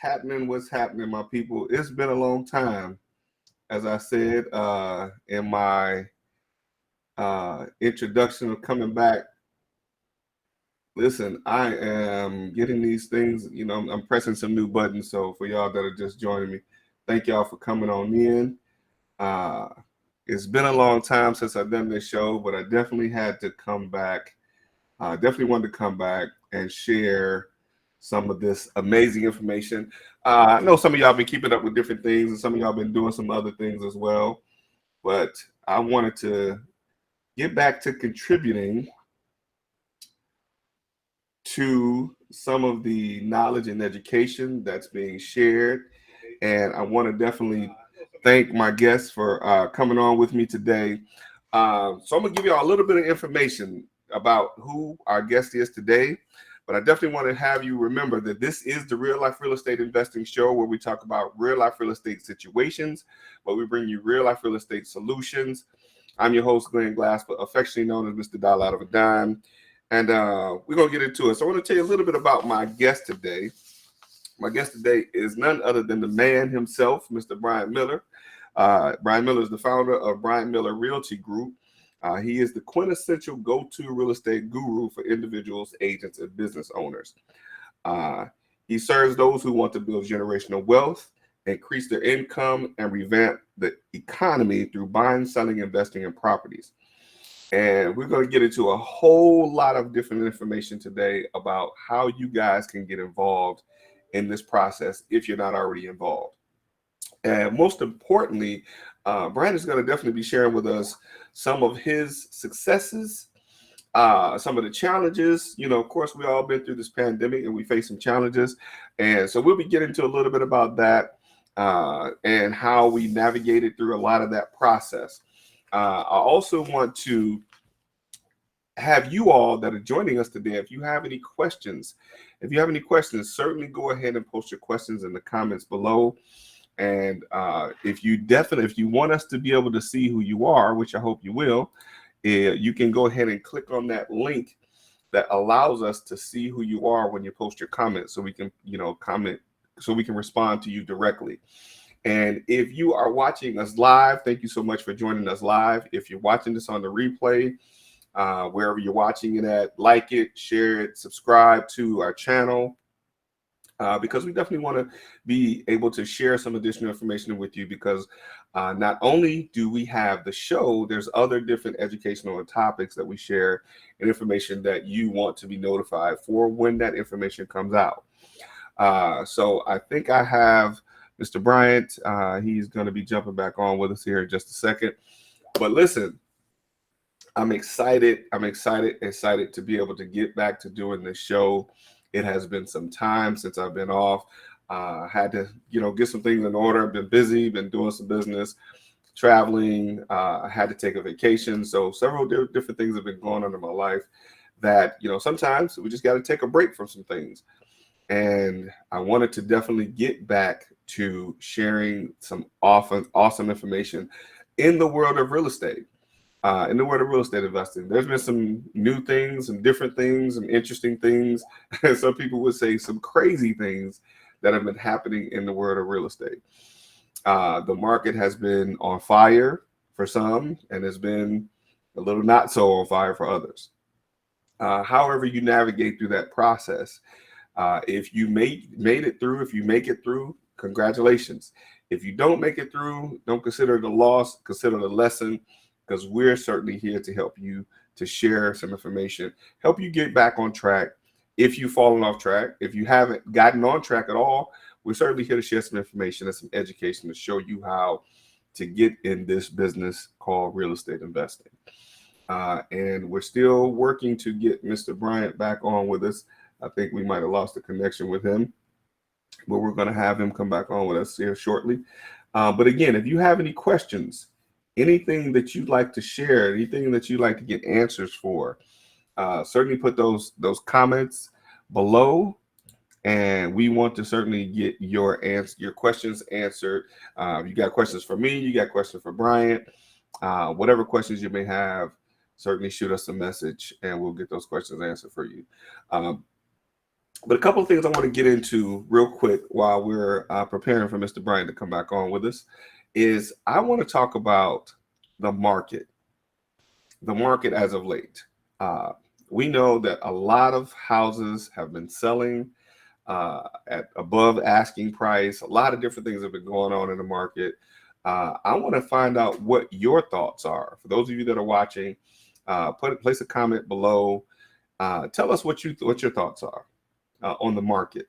What's happening, my people? It's been a long time. As I said in my introduction of coming back, listen, I am getting these things, I'm pressing some new buttons. So for y'all that are just joining me, thank y'all for coming on in. Uh, it's been a long time since I've done this show, but I definitely had to come back. I definitely wanted to come back and share some of this amazing information. I know some of y'all been keeping up with different things, and some of y'all been doing some other things as well. But I wanted to get back to contributing to some of the knowledge and education that's being shared. And I want to definitely thank my guests for coming on with me today. So I'm going to give you all a little bit of information about who our guest is today. But I definitely want to have you remember that this is the Real Life Real Estate Investing Show, where we talk about real life real estate situations, but we bring you real life real estate solutions. I'm your host, Glenn Glass, but affectionately known as Mr. Dollar Out of a Dime. And we're going to get into it. So I want to tell you a little bit about my guest today. My guest today is none other than the man himself, Mr. Bryant Miller. Bryant Miller is the founder of Bryant Miller Realty Group. He is the quintessential go-to real estate guru for individuals, agents, and business owners. He serves those who want to build generational wealth, increase their income, and revamp the economy through buying, selling, investing in properties. And we're going to get into a whole lot of different information today about how you guys can get involved in this process if you're not already involved. And most importantly, Brian is going to definitely be sharing with us some of his successes, some of the challenges. Of course, we all been through this pandemic and we face some challenges. And so we'll be getting to a little bit about that and how we navigated through a lot of that process. I also want to have you all that are joining us today, if you have any questions, certainly go ahead and post your questions in the comments below. And if you want us to be able to see who you are, which I hope you will, you can go ahead and click on that link that allows us to see who you are when you post your comments, so we can, comment, so we can respond to you directly. And if you are watching us live, thank you so much for joining us live. If you're watching this on the replay, wherever you're watching it at, like it, share it, subscribe to our channel. Because we definitely want to be able to share some additional information with you, because not only do we have the show, there's other different educational topics that we share and information that you want to be notified for when that information comes out. So I think I have Mr. Bryant. He's going to be jumping back on with us here in just a second. But listen, I'm excited to be able to get back to doing this show. It has been some time since I've been off. Had to, get some things in order. I've been busy, been doing some business, traveling. I had to take a vacation. So several different things have been going on in my life that, sometimes we just got to take a break from some things. And I wanted to definitely get back to sharing some awesome information in the world of real estate. In the world of real estate investing, there's been some new things, some different things, some interesting things, and some people would say some crazy things that have been happening in the world of real estate. The market has been on fire for some, and has been a little not so on fire for others. However you navigate through that process, if you made it through, if you make it through, congratulations. If you don't make it through, don't consider it a loss, consider it a lesson, because we're certainly here to help you, to share some information, help you get back on track. If you've fallen off track, if you haven't gotten on track at all, we're certainly here to share some information and some education to show you how to get in this business called real estate investing. And we're still working to get Mr. Bryant back on with us. I think we might have lost the connection with him, but we're going to have him come back on with us here shortly. But again, if you have any questions, anything that you'd like to share, anything that you'd like to get answers for, certainly put those comments below, and we want to certainly get your questions answered. You got questions for me, you got questions for Bryant, whatever questions you may have, certainly shoot us a message and we'll get those questions answered for you. But a couple of things I want to get into real quick while we're preparing for Mr. Bryant to come back on with us is I want to talk about the market, the market as of late. Uh, we know that a lot of houses have been selling at above asking price. A lot of different things have been going on in the market. I want to find out what your thoughts are. For those of you that are watching, place a comment below. Tell us what your thoughts are on the market.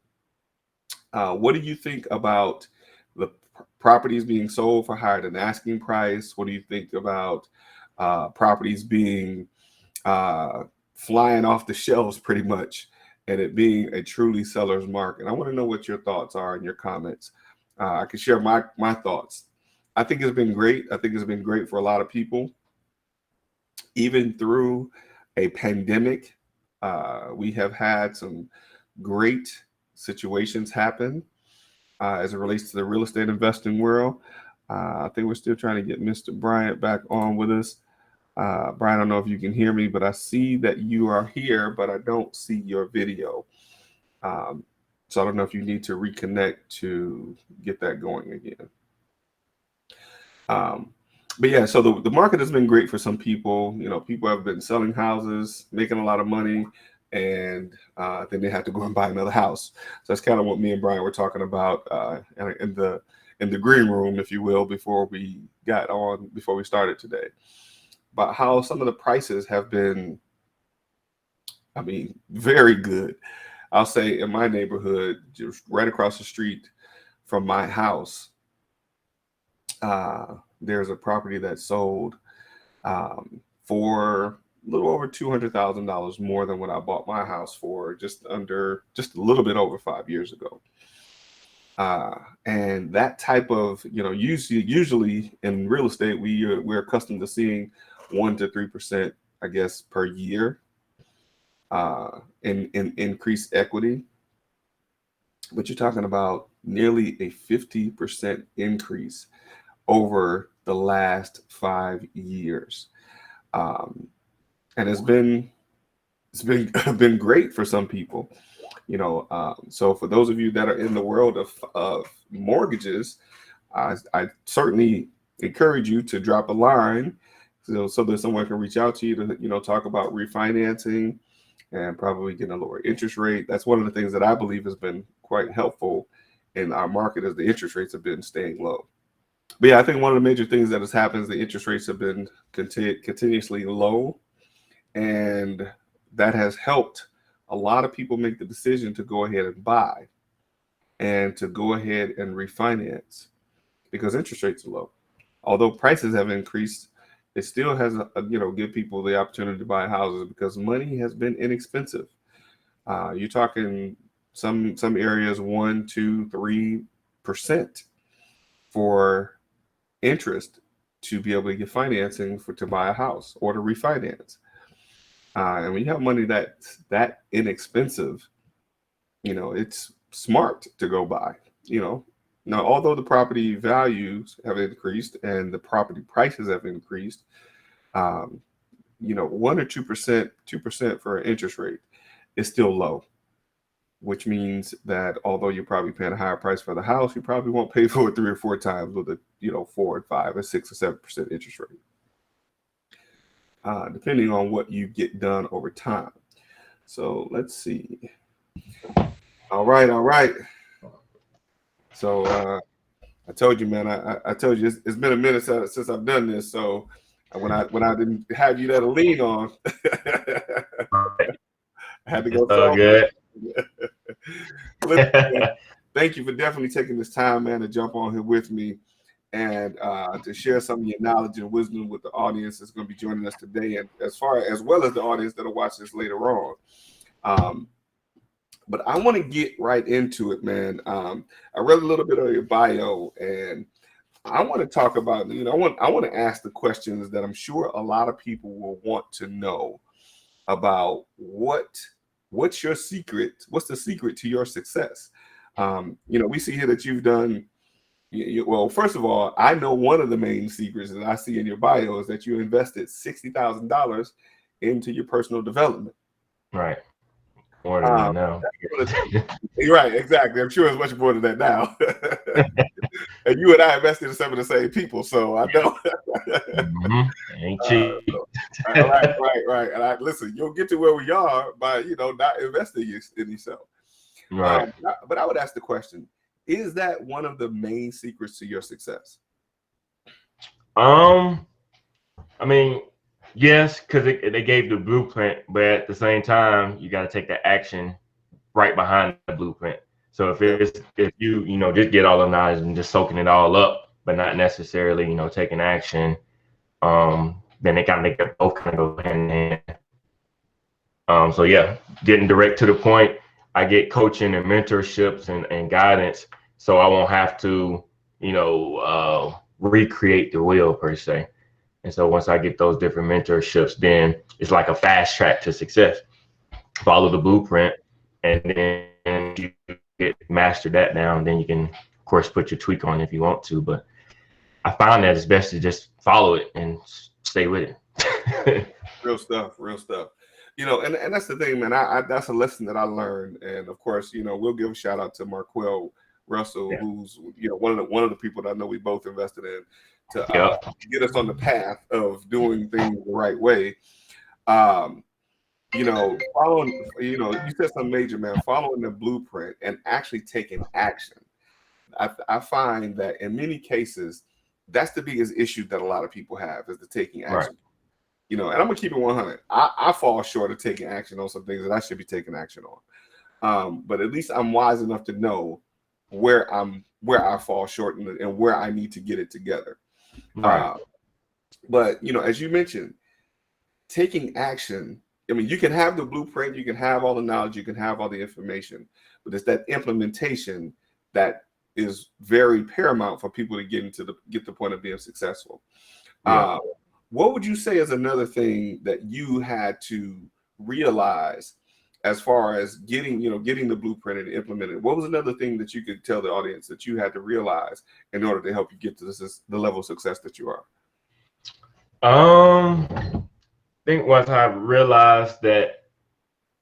What do you think about the properties being sold for higher than asking price? What do you think about properties being uh, flying off the shelves pretty much, and it being a truly seller's market? I want to know what your thoughts are in your comments. I can share my thoughts. I think it's been great. I think it's been great for a lot of people, even through a pandemic. We have had some great situations happen as it relates to the real estate investing world. I think we're still trying to get Mr. Bryant back on with us. Brian, I don't know if you can hear me, but I see that you are here, but I don't see your video. Um, so I don't know if you need to reconnect to get that going again. Um, but yeah, so the market has been great for some people. You know, people have been selling houses, making a lot of money, and then they have to go and buy another house. So that's kind of what me and Brian were talking about in the green room, if you will, before we started today, about how some of the prices have been, I mean, very good. I'll say in my neighborhood, just right across the street from my house, uh, there's a property that sold for a little over $200,000 more than what I bought my house for just a little bit over 5 years ago. Uh, and that type of, usually in real estate, we're accustomed to seeing 1 to 3%, I guess, per year in increased equity. But you're talking about nearly a 50% increase over the last 5 years. Um, and it's been been great for some people. So for those of you that are in the world of mortgages, I certainly encourage you to drop a line so that someone can reach out to you to talk about refinancing and probably getting a lower interest rate. That's one of the things that I believe has been quite helpful in our market, as the interest rates have been staying low. But yeah, I think one of the major things that has happened is the interest rates have been continuously low, and that has helped a lot of people make the decision to go ahead and buy and to go ahead and refinance because interest rates are low. Although prices have increased, it still has give people the opportunity to buy houses because money has been inexpensive. You're talking some areas 1, 2, 3% for interest to be able to get financing to buy a house or to refinance. And when you have money that's that inexpensive, it's smart to go buy. You know, now although the property values have increased and the property prices have increased, um, 1 or 2%, 2% for an interest rate is still low, which means that although you're probably paying a higher price for the house, you probably won't pay for it 3 or 4 times with a 4 and 5 or 6 or 7% interest rate, depending on what you get done over time. So let's see. All right, all right. So I told you, man. I told you it's been a minute since I've done this. So when I didn't have you there to lean on, I had to It's go all somewhere. good. Listen, man, thank you for definitely taking this time, man, to jump on here with me and to share some of your knowledge and wisdom with the audience that's going to be joining us today, and as well as the audience that'll watch this later on. Um, but I want to get right into it, man. I read a little bit of your bio, and I want to talk about, I want to ask the questions that I'm sure a lot of people will want to know about what's your secret? What's the secret to your success? We see here that you've done well. First of all, I know one of the main secrets that I see in your bio is that you invested $60,000 into your personal development. Right. more than Um, that now. you're right, exactly. I'm sure it's much more than that now. And you and I invested in some of the same people, so I know. Ain't uh, cheap. all right, right, right. And I listen. You'll get to where we are by not investing in yourself. Right. But I would ask the question: is that one of the main secrets to your success? Um, I mean, yes, because they gave the blueprint, but at the same time, you got to take the action right behind the blueprint. So Yeah. if you just get all the knowledge and just soaking it all up, but not necessarily taking action, then they both kind of go hand in hand. So yeah, getting direct to the point. I get coaching and mentorships and guidance, so I won't have to recreate the wheel per se. And so once I get those different mentorships, then it's like a fast track to success. Follow the blueprint, and then you get master that down, then you can of course put your tweak on if you want to. But I found that it's best to just follow it and stay with it. Real stuff, real stuff. And that's the thing, man. That's a lesson that I learned, and of course, we'll give a shout out to Marquell Russell, Yeah. who's one of the people that I know we both invested in to Yeah. get us on the path of doing things the right way. Um, following, you said something major, man. Following the blueprint and actually taking action. I find that in many cases, that's the biggest issue that a lot of people have is the taking Right. action. And I'm gonna keep it 100. I fall short of taking action on some things that I should be taking action on. But at least I'm wise enough to know where I fall short and where I need to get it together. Right. Uh, but as you mentioned, taking action. I mean, you can have the blueprint, you can have all the knowledge, you can have all the information, but it's that implementation that is very paramount for people to get the point of being successful. Yeah. Uh, what would you say is another thing that you had to realize as far as getting the blueprint and implement it? What was another thing that you could tell the audience that you had to realize in order to help you get to the level of success that you are? I think once I realized that,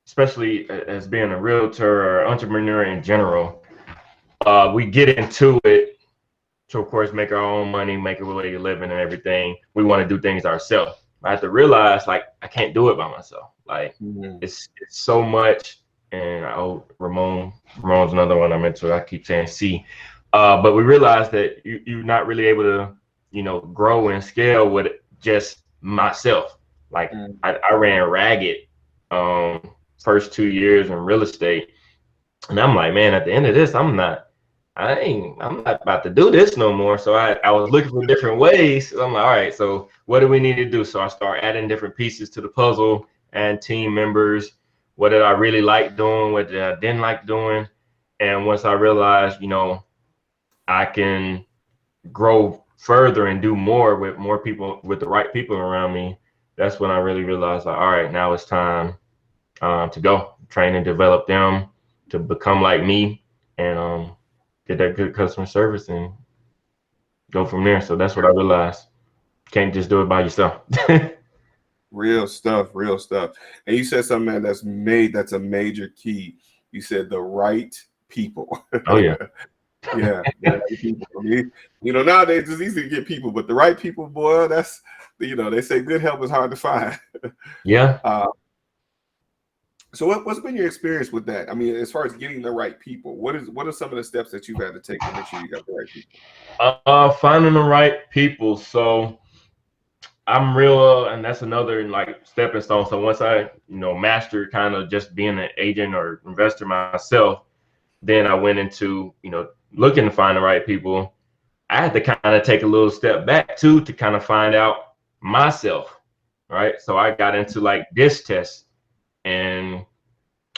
especially as being a realtor or entrepreneur in general, we get into it to, of course, make our own money, make a way of living and everything. We want to do things ourselves. I have to realize, like, I can't do it by myself. Like, Mhm. it's so much. And Ramon's another one I'm into. I keep saying C. But we realized that you're not really able to, grow and scale with just myself. Like, Mhm. I ran ragged first 2 years in real estate. And I'm like, man, at the end of this, I'm not about to do this no more. So I was looking for different ways. So I'm like, all right, so what do we need to do? So I start adding different pieces to the puzzle and team members. What did I really like doing? What did I didn't like doing? And once I realized, I can grow further and do more with more people, with the right people around me, that's when I really realized, like, all right, now it's time to go train and develop them to become like me, and get that good customer service and go from there. So that's what I realized. Can't just do it by yourself. Real stuff, real stuff. And you said something, man, that's a major key. You said the right people. Oh yeah. Yeah, the right people. I mean, nowadays it's easy to get people, but the right people, boy, they say good help is hard to find. Yeah. Uh, so what's been your experience with that? I mean, as far as getting the right people, what are some of the steps that you've had to take to make sure you got the right people? Finding the right people. So I'm real, and that's another like stepping stone. So once I, mastered kind of just being an agent or investor myself, then I went into, looking to find the right people. I had to kind of take a little step back too to kind of find out myself, right? So I got into like this test and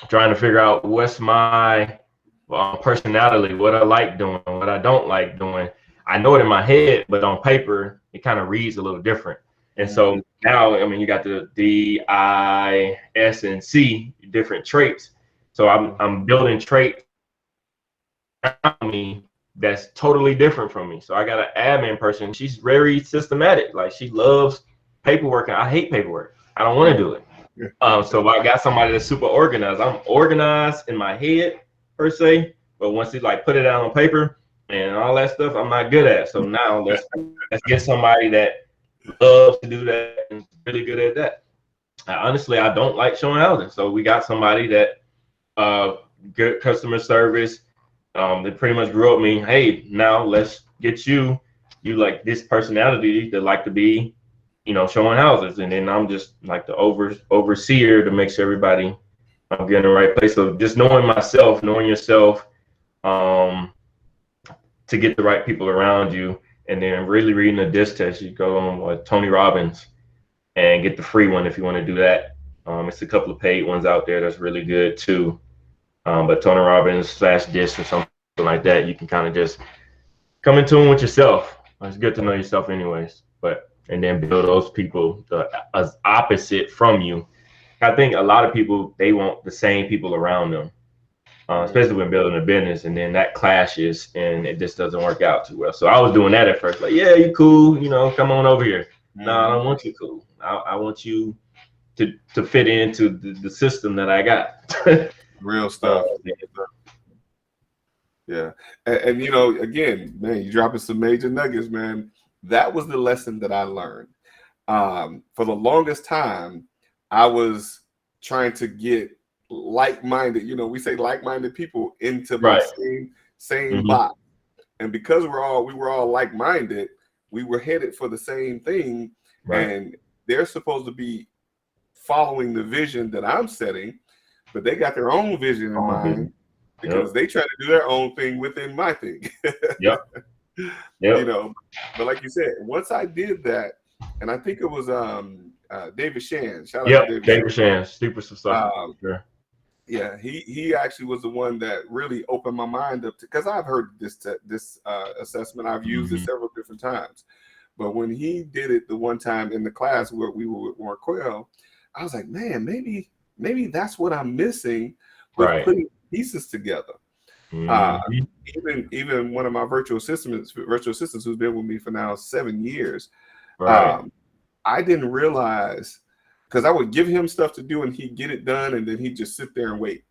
trying to figure out what's my personality, what I like doing, what I don't like doing. I know it in my head, but on paper, it kind of reads a little different. And Mhm. so now, I mean, you got the D, I, S, and C different traits. So I'm building traits around me that's totally different from me. So I got an admin person. She's very systematic. Like, she loves paperwork, and I hate paperwork. I don't want to Right. do it. So I got somebody that's super organized. I'm organized in my head per se, but once you like put it out on paper and all that stuff, I'm not good at. So now let's get somebody that loves to do that and is really good at that. Honestly, I don't like showing houses, so we got somebody that good customer service. They pretty much grew up me. Hey, now let's get you like this personality that like to be, showing houses, and then I'm just like the overseer to make sure everybody I'm getting the right place. So just knowing myself, knowing yourself, um, to get the right people around you, and then really reading the disc test. You go on with Tony Robbins and get the free one if you want to do that. It's a couple of paid ones out there that's really good too. But Tony Robbins slash disc or something like that, you can kind of just come in tune with yourself. It's good to know yourself anyways. But and then build those people as opposite from you. I think a lot of people they want the same people around them, especially when building a business, and then that clashes and it just doesn't work out too well. So I was doing that at first, like, yeah, you cool, come on over here. No, I don't want you cool. I want you to fit into the system that I got. Real stuff. Yeah. And again, man, you dropping some major nuggets, man. That was the lesson that I learned. For the longest time, I was trying to get like-minded, we say like-minded people into my Right. same box. And because we were all like-minded, we were headed for the same thing. Right. And they're supposed to be following the vision that I'm setting, but they got their own vision in mind because they try to do their own thing within my thing. Yep. But like you said, once I did that, and I think it was David Shan. Shout out to David Shan, super successful. Sure. Yeah, he actually was the one that really opened my mind up to, because I've heard this assessment. I've used it several different times. But when he did it the one time in the class where we were with Warren Quayle, I was like, man, maybe that's what I'm missing with putting pieces together. Even one of my virtual assistants who's been with me for now 7 years, I didn't realize, because I would give him stuff to do and he'd get it done and then he'd just sit there and wait.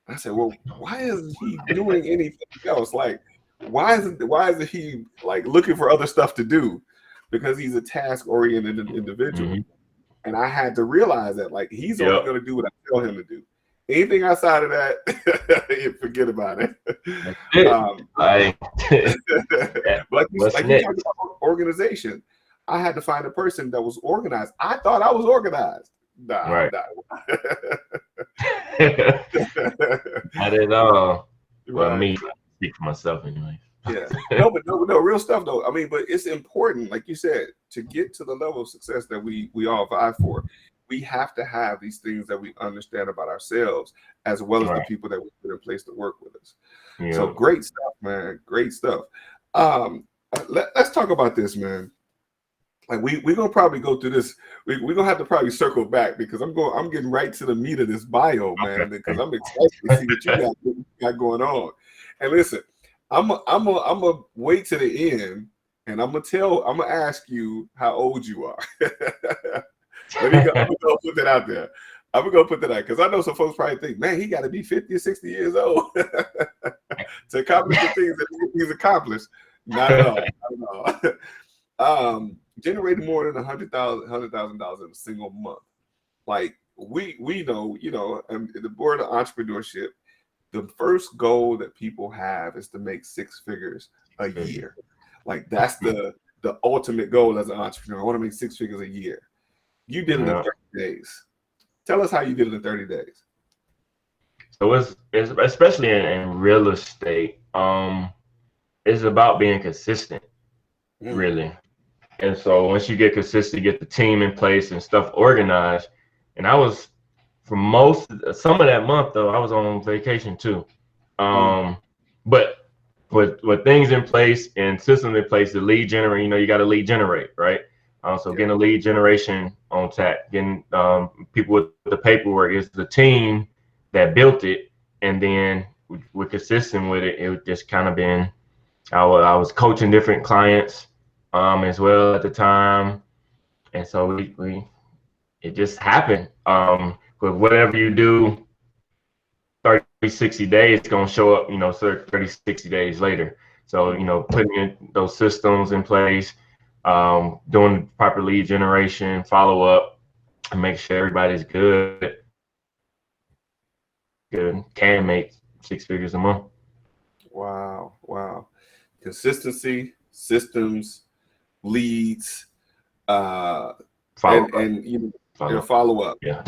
I said, well, why isn't he doing anything else? Like, why isn't he like looking for other stuff to do? Because he's a task-oriented individual. And I had to realize that, like, he's only going to do what I tell him to do. Anything outside of that, forget about it. Like you talked about organization, I had to find a person that was organized. I thought I was organized. Nah. Not at all. Well, me, I speak for myself anyway. Yeah. No, real stuff though. I mean, but it's important, like you said, to get to the level of success that we all vie for. We have to have these things that we understand about ourselves, as well as the people that we put in place to work with us. So great stuff, man. Great stuff. Let's talk about this, man. Like we're gonna probably go through this. We're gonna have to probably circle back because I'm getting right to the meat of this bio, man. Because I'm excited to see what you got going on. And listen, I'm gonna wait to the end, and I'm gonna ask you how old you are. I'm gonna go put that out there. I'm gonna go put that out because I know some folks probably think, man, he got to be 50 or 60 years old to accomplish the things that he's accomplished. Not at all. Not at all. Generated more than $100,000 in a single month. Like we know, the board of entrepreneurship, the first goal that people have is to make 6 figures a year. Like that's the ultimate goal as an entrepreneur. I want to make 6 figures a year. You did it in 30 days. Tell us how you did it in 30 days. So it's especially in real estate, it's about being consistent, really. And so once you get consistent, get the team in place and stuff organized. And I was, for some of that month though, I was on vacation too. But with things in place and systems in place, the lead generate, you got to lead generate, right? So getting a lead generation on tap, getting people with the paperwork, is the team that built it, and then we're consistent with it. It just kind of been, I was coaching different clients as well at the time, and so it just happened. But whatever you do 30, 60 days, it's going to show up, 30, 60 days later. So, putting in those systems in place, doing proper lead generation, follow up, and make sure everybody's good, can make 6 figures a month. Wow. Consistency, systems, leads, Follow up. and follow up. Yeah.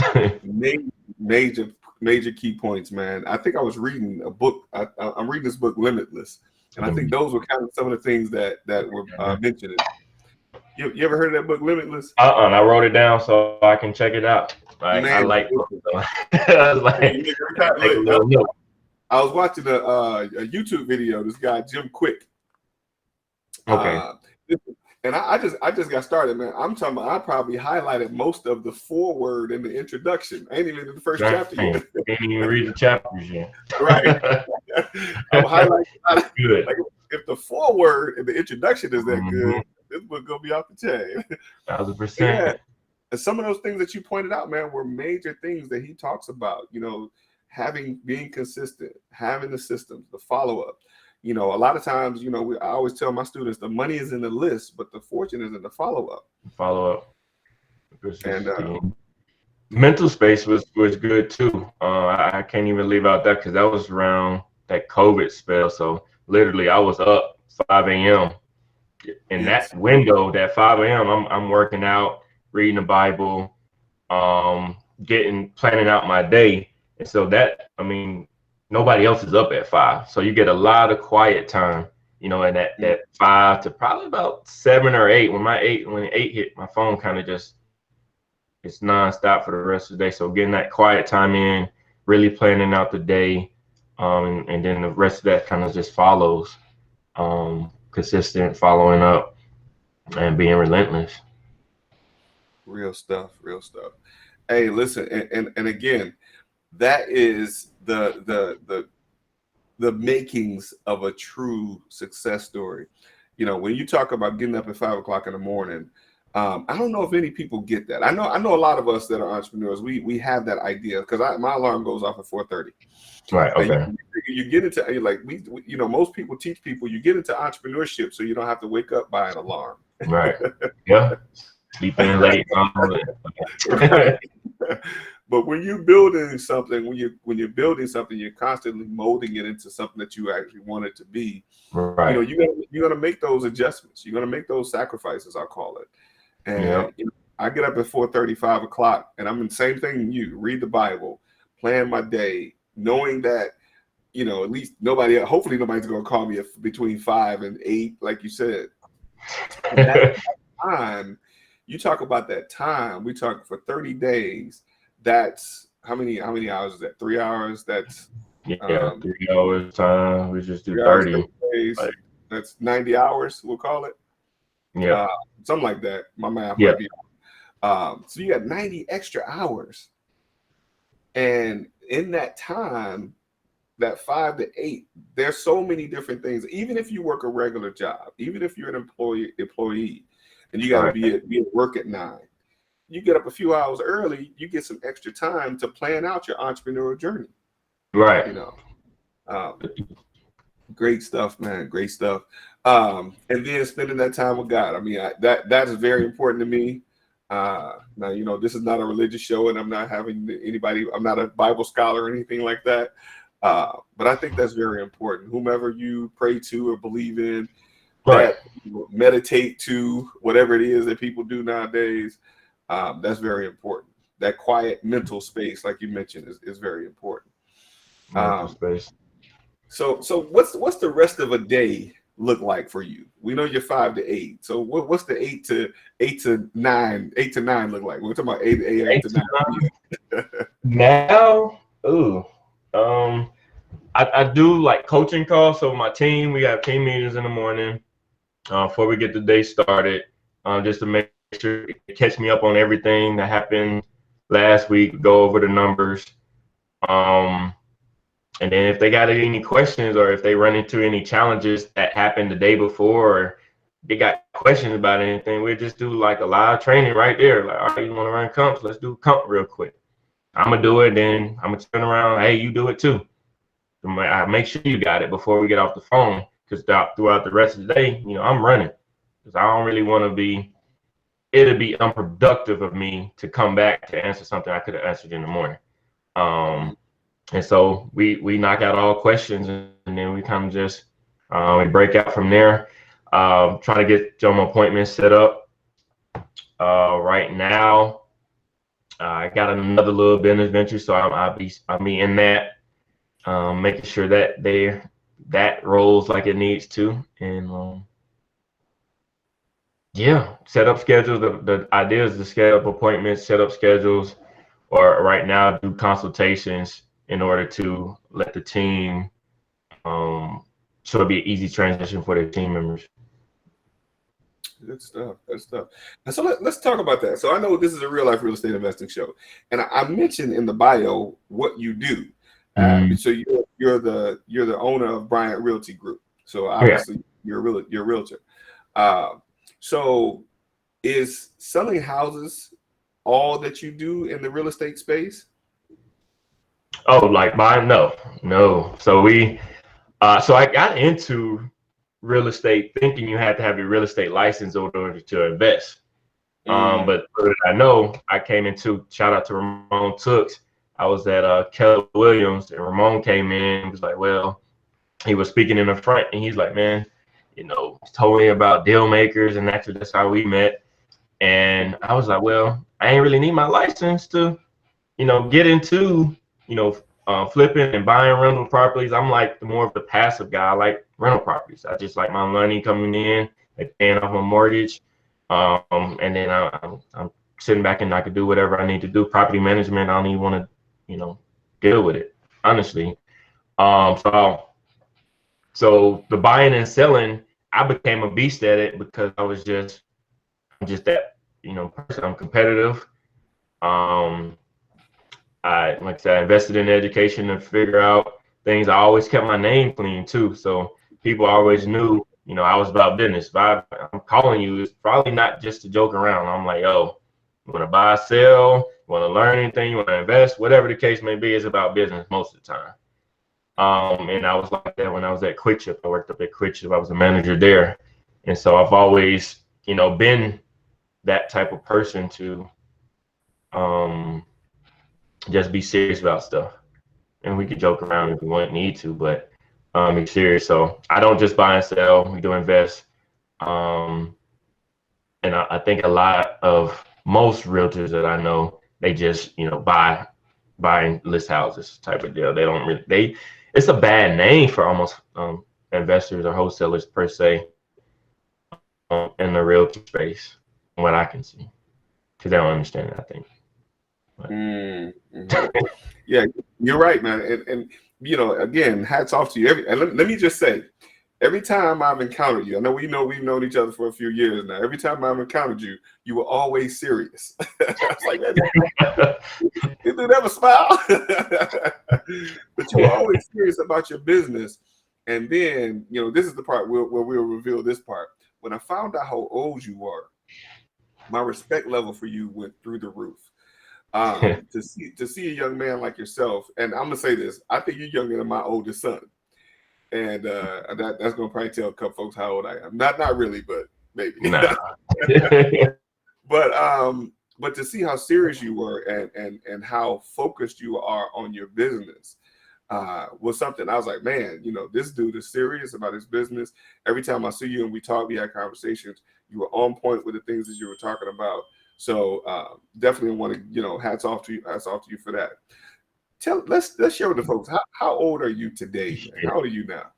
major major key points, man. I think I was reading a book. I'm reading this book, Limitless, and I think those were kind of some of the things that were mentioned. You ever heard of that book, Limitless? And I wrote it down so I can check it out. I Man, like books. So I was like, take a little note. I was watching a YouTube video. This guy Jim Quick. Okay. And I just got started, man. I'm talking about I probably highlighted most of the foreword in the introduction. I ain't even in the first chapter yet. Didn't even read the chapters yet. Right. I'm highlighting. Good. Like, if the foreword and the introduction is that good, this book gonna be off the chain. 1,000%. Yeah. And some of those things that you pointed out, man, were major things that he talks about. Being consistent, having the systems, the follow up. A lot of times, I always tell my students the money is in the list, but the fortune is in the follow up. And mental space was good too. I can't even leave out that because that was around that COVID spell. So literally, I was up 5 a.m. In that window, that 5 a.m., I'm working out, reading the Bible, planning out my day. And so nobody else is up at 5. So you get a lot of quiet time, and that 5 to probably about 7 or 8. When 8 hit, my phone kind of it's nonstop for the rest of the day. So getting that quiet time in, really planning out the day, and then the rest of that kind of just follows. Consistent, following up, and being relentless. Real stuff. Hey, listen, and again, that is the makings of a true success story. When you talk about getting up at 5 o'clock in the morning, I don't know if any people get that. I know a lot of us that are entrepreneurs, we have that idea because my alarm goes off at 4:30. Right. Okay. You get into like most people teach people you get into entrepreneurship so you don't have to wake up by an alarm. Right. Yeah. Sleeping late. But when you're building something, you're constantly molding it into something that you actually want it to be. Right. You're gonna make those adjustments. You're gonna make those sacrifices, I'll call it. And I get up at 4:30, 5 o'clock, and I'm in the same thing you read the Bible, plan my day, knowing that at least hopefully nobody's gonna call me between 5 and 8, like you said. And that time, you talk about that time. We talk for 30 days. That's how many hours is that? 3 hours. That's 3 hours time. We just do 30 days. That's 90 hours. We'll call it. Yeah. Something like that. My math might be off. So you got 90 extra hours, and in that time, that 5 to 8, there's so many different things. Even if you work a regular job, even if you're an employee, and you got to be at work at 9, you get up a few hours early, you get some extra time to plan out your entrepreneurial journey. Right. Great stuff, man. Great stuff. And then spending that time with God. I mean, that is very important to me. Now, this is not a religious show, and I'm not having anybody. I'm not a Bible scholar or anything like that. But I think that's very important. Whomever you pray to or believe in, that meditate to, whatever it is that people do nowadays, that's very important. That quiet mental space, like you mentioned, is very important. Space. So what's the rest of a day look like for you? We know you're 5 to 8. So what's the 8 to 9 look like? We're talking about 8 a.m. to 9 p.m. Now, I do like coaching calls. So my team, we have team meetings in the morning before we get the day started, just to make sure they catch me up on everything that happened last week, go over the numbers. And then if they got any questions or if they run into any challenges that happened the day before or they got questions about anything, we'll just do like a live training right there. Like, all right, you want to run comps? Let's do comp real quick. I'm gonna do it, then I'm gonna turn around. Hey, you do it too. I make sure you got it before we get off the phone, because throughout the rest of the day, I'm running, because I don't really want to be. It'd be unproductive of me to come back to answer something I could have answered in the morning. And so we knock out all questions, and then we kind of just we break out from there. Trying to get some appointments set up. Right now, I got another little business venture, so I'll be in that, making sure that that rolls like it needs to, and yeah, set up schedules. The idea is to set up appointments, set up schedules, or right now do consultations in order to let the team, so it'll be an easy transition for their team members. Good stuff. Good stuff. And so let's talk about that. So I know this is a real life real estate investing show, and I mentioned in the bio what you do. So you're the owner of Bryant Realty Group. So Yeah. obviously you're a realtor. Uh, so is selling houses all that you do in the real estate space? Oh, like mine? No, no. So I got into real estate thinking you had to have your real estate license in order to invest. But little did I know, I came into, shout out to Ramon Tooks. I was at Keller Williams, and Ramon came in and was like, well, he was speaking in the front, and he's like, man, he told me about deal makers, and that's how we met. And I was like, well, I ain't really need my license to, get into, flipping and buying rental properties. I'm like more of the passive guy. I like rental properties. I just like my money coming in, like paying off my mortgage. And then I'm sitting back and I could do whatever I need to do. Property management, I don't even want to, deal with it, honestly. So the buying and selling, I became a beast at it because I'm just that, person. I'm competitive. Um, like I said, I invested in education to figure out things. I always kept my name clean too. So people always knew, I was about business. If I'm calling you, it's probably not just to joke around. I'm like, oh, you want to buy, sell, you want to learn anything, you want to invest, whatever the case may be, it's about business most of the time. And I was like that when I was at Quick Trip. I worked up at Quick Trip. I was a manager there. And so I've always, been that type of person to um, just be serious about stuff. And we could joke around if we need to, but be serious. So I don't just buy and sell. We do invest. Um, and I think a lot of most realtors that I know, they just buy and list houses type of deal. They don't really it's a bad name for almost investors or wholesalers per se, in the realty space, from what I can see, because they don't understand it, I think. Yeah, you're right, man. And again, hats off to you. And let me just say, every time I've encountered you, I know we've known each other for a few years now. Every time I've encountered you, you were always serious. I was like, man, you never smile. But you were always serious about your business. And then, this is the part where we'll reveal this part. When I found out how old you were, my respect level for you went through the roof. To see a young man like yourself, and I'm gonna say this, I think you're younger than my oldest son, and that's gonna probably tell a couple folks how old I am. Not really, but maybe. Nah. But to see how serious you were and how focused you are on your business was something. I was like, man, this dude is serious about his business. Every time I see you and we talk, we had conversations. You were on point with the things that you were talking about. So definitely want to, hats off to you for that. Let's share with the folks, how old are you today, man? How old are you now?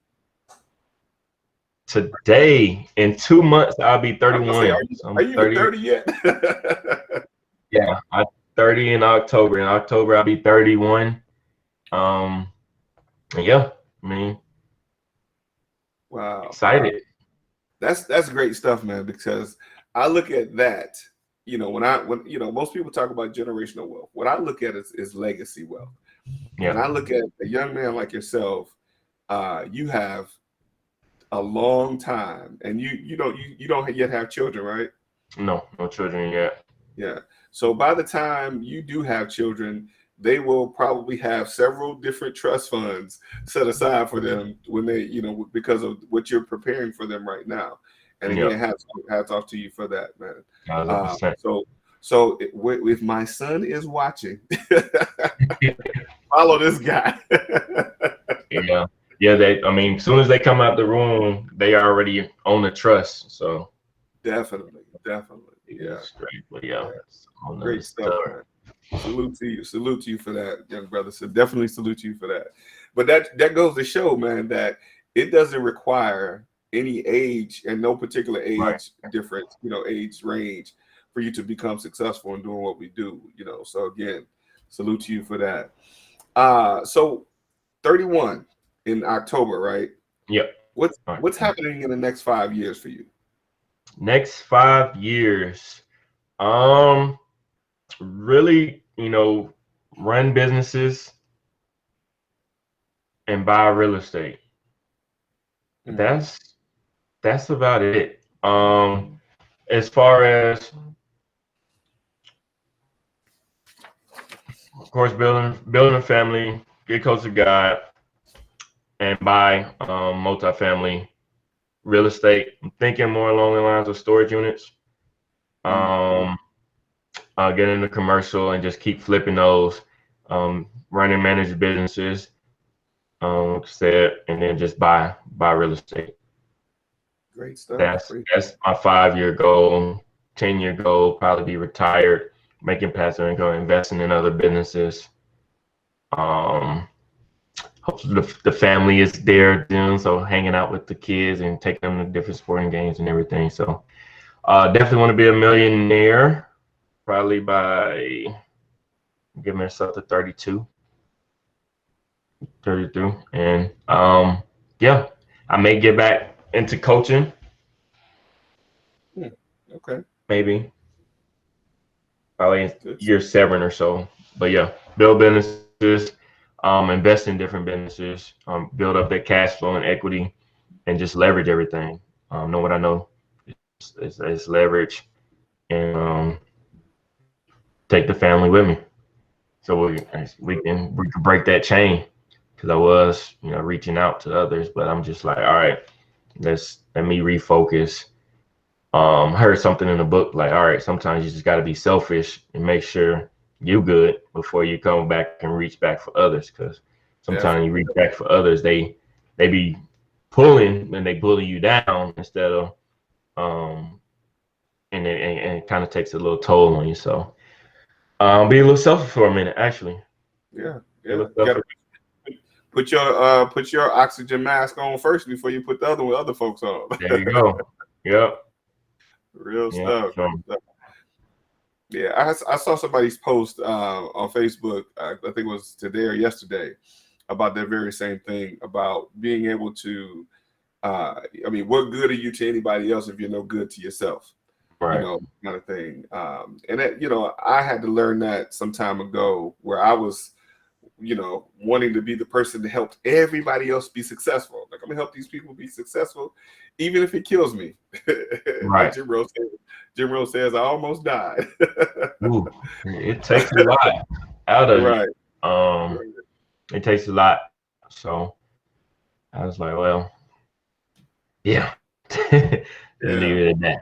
Today, in 2 months, I'll be I was gonna say, 31. are I'm you even 30. 30 yet? Yeah, I'm 30 in October. In October, I'll be 31. Yeah, I mean, Wow. excited. That's great stuff, man, because I look at that, when most people talk about generational wealth, what I look at is legacy wealth. And Yeah. I look at a young man like yourself, you have a long time, and you don't yet have children, right? No, no children yet. Yeah. So by the time you do have children, they will probably have several different trust funds set aside for them when they, because of what you're preparing for them right now. And Yep, again, hats off to you for that, man. 100%. If my son is watching, follow this guy. Yeah, yeah. I mean, as soon as they come out the room, they already own the trust. So Definitely, definitely. Yeah, it's straight. But yeah, yeah. it's a whole nother Great stuff, stuff. man. Salute to you for that, young brother. So definitely salute you for that. But that goes to show, man, that it doesn't require any age and no particular Right. age difference, age range for you to become successful in doing what we do. So again, salute to you for that. So 31 in October, right? Yep. What's All right. what's happening in the next 5 years for you? Next 5 years, um, really, run businesses and buy real estate. Mm, That's about it. As far as, of course, building a family, get close to God, and buy multifamily real estate. I'm thinking more along the lines of storage units. mm. Um, get into commercial and just keep flipping those. Running managed businesses, like I said, and then just buy real estate. Great stuff. That's Great. that's my 5 year goal. 10 year goal, probably be retired, making passive income, investing in other businesses. Um, Hopefully the family is there doing so, hanging out with the kids and taking them to different sporting games and everything. So definitely want to be a millionaire, probably by give myself to 32, 32. And yeah, I may get back into coaching, Hmm, okay. maybe probably Good. year 7 or so. But yeah, build businesses, invest in different businesses, build up that cash flow and equity, and just leverage everything. Know what I know is leverage, and take the family with me, so we can break that chain. Because I was reaching out to others, but I'm just like, all right, let me refocus. Heard something in the book like, all right, sometimes you just got to be selfish and make sure you good before you come back and reach back for others. Because sometimes you Definitely. reach back for others, they be pulling and they bully you down instead of um and it kind of takes a little toll on you. So be a little selfish for a minute, actually. Yeah. Be a Yeah. little You gotta selfish. put your oxygen mask on first before you put the other one other folks on. There you go. Yep. Real Yep. stuff. So, Real stuff. Yeah, I saw somebody's post on Facebook. I think it was today or yesterday about that very same thing about being able to. I mean, what good are you to anybody else if you're no good to yourself? right. Kind of thing. And that, I had to learn that some time ago, where I was wanting to be the person that helped everybody else be successful. Like, I'm gonna help these people be successful, even if it kills me. Like Right. Jim Rose says, I almost died. Ooh, it takes a lot out of you. Right. Um, Right. it takes a lot. So I was like, well, yeah. Just leave Yeah. it at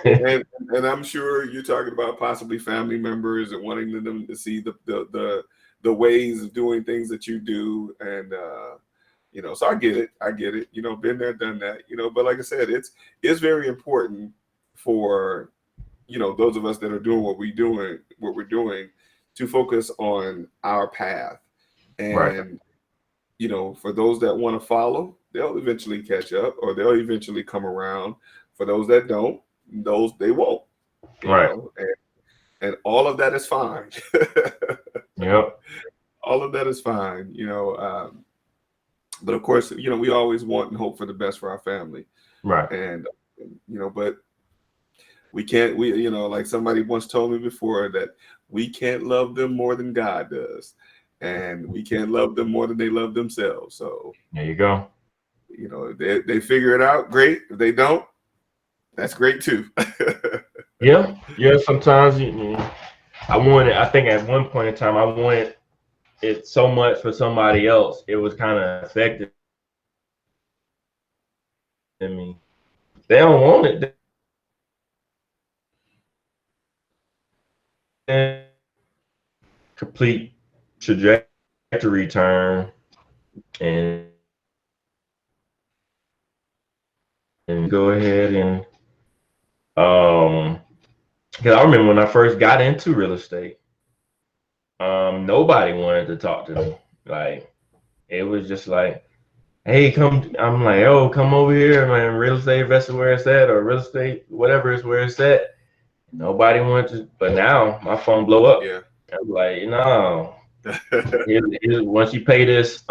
that. And I'm sure you're talking about possibly family members and wanting them to see the ways of doing things that you do. And so I get it. I get it. Been there, done that. But like I said, it's very important for those of us that are doing what we're doing, to focus on our path. Right. And for those that want to follow, they'll eventually catch up, or they'll eventually come around. For those that don't, those they won't. Right. And all of that is fine. Yep. All of that is fine. But of course, we always want and hope for the best for our family. Right. And but we can't. Like somebody once told me before, that we can't love them more than God does, and we can't love them more than they love themselves. So There you go. You know, if they figure it out, great. If they don't, that's great too. Yeah, yeah. Sometimes I wanted. I think at one point in time, I wanted it so much for somebody else. It was kind of affecting me. They don't want it. Then complete trajectory turn and go ahead and because I remember when I first got into real estate, nobody wanted to talk to me. Like it was just like, hey, come. I'm like, oh, come over here, man. Real estate investor where it's at, or real estate whatever is where it's at. Nobody wanted to, but now my phone blow up. Yeah. I'm like, no. Once you pay this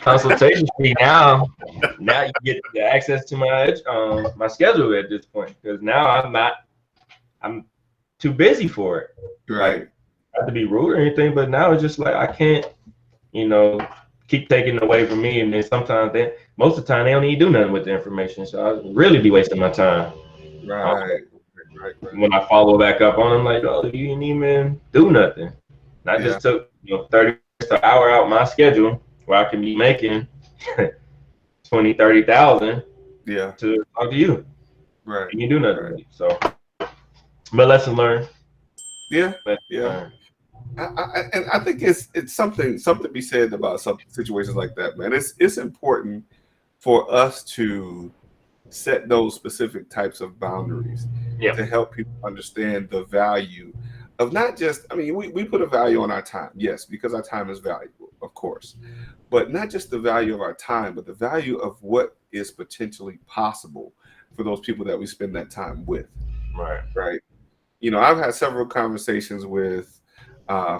consultation fee, now you get the access to my schedule at this point because now I'm too busy for it. Like, Right. not to be rude or anything, but now it's just like I can't, you know, keep taking it away from me. And then sometimes most of the time they don't even do nothing with the information, so I really be wasting my time. Um, Right. Right. when I follow back up on them, like, oh, you didn't even do nothing. And I Yeah. just took 30 minutes an hour out my schedule where I can be making 20, 30,000 Yeah. to talk to you. Right. And you do nothing Right. with it. So, but lesson learned. Yeah. Lesson Yeah. learned. And I think it's something to be said about some situations like that, man. It's important for us to set those specific types of boundaries Yeah. to help people understand the value of not just, I mean, we put a value on our time, yes, because our time is valuable, of course, but not just the value of our time, but the value of what is potentially possible for those people that we spend that time with, Right. right? You know, I've had several conversations with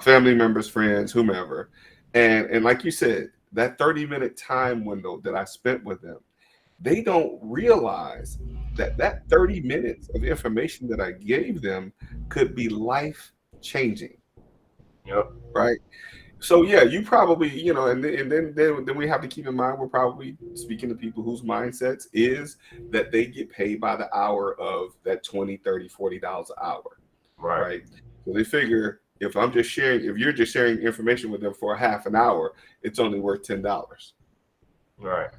family members, friends, whomever, and like you said, that 30-minute time window that I spent with them, they don't realize that that 30 minutes of information that I gave them could be life changing, Yep. right? So yeah, you probably, you know, and then we have to keep in mind we're probably speaking to people whose mindsets is that they get paid by the hour of that 20, 30, $40 an hour, Right. right? So they figure if you're just sharing information with them for a half an hour, it's only worth $10. Right.